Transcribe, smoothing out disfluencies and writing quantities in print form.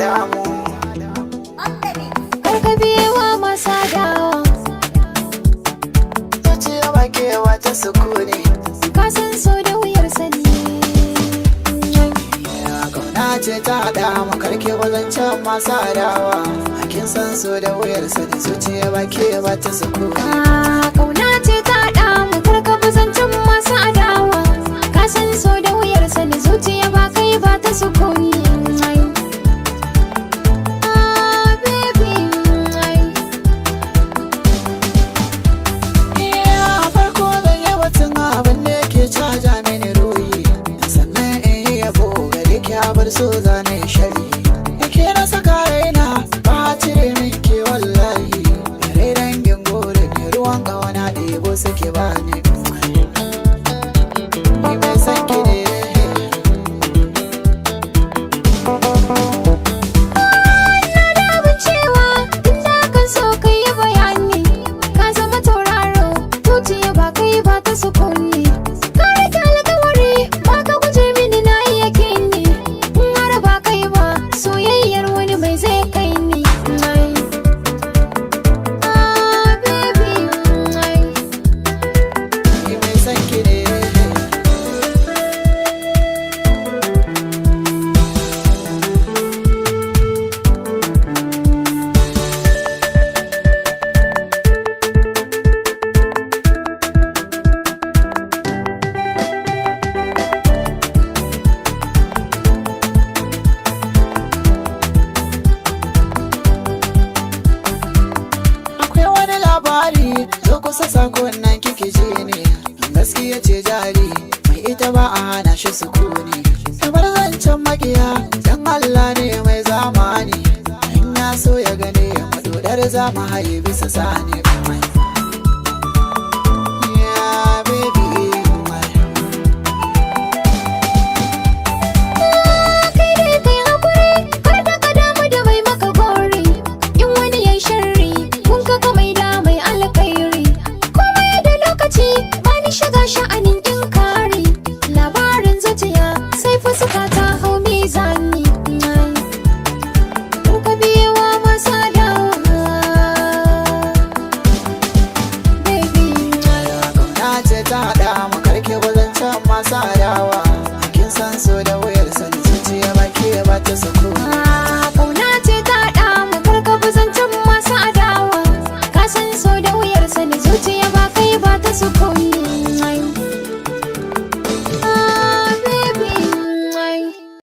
damu. Karka biyewa masu adawa, Zuciya ba kewa ta sukuni. ka san so da wuyar sani. Kauna ce ta haɗa mu karke wazancen masu adawa. Kin san so da wuyar sani, zuciya ba kewa ta sukuni. Kauna ce ta haɗa mu karka buzancin masu adawa, ka san so da wuyar sani, zuciya ba kai ba ta sukuni. Bar so zane shari yake na saka raina ba cire min ke wallahi yare dangin gore ne ruwan gawana ɗebo suke ba ne ni mai san ki ne na da abin cewa tun da kan so kai yi bayani, ka zama tauraro zuciya ba kai ba ta sukuni. Ka rike alkawari ba ka guje mini na yi yakini, soyayyar wani mai zai kai ni. ni mai san ki ne labari zo kusa sakon nan kike ji ne gaskiya ce jari mai ita ba a hana shi sukuni kamar zancen makiya dan Allah ne mai zamani in ya so ya gane madodar zama haye bisa sani sha'anin in kare labarin zuciya sai fuska ta hau mizani. Ka biyewa masa dawa baby. Kauna ce ta haɗa mu karke wazancen masu adawa kin san so da wuyar sani zuciya ba ke ba ta sako.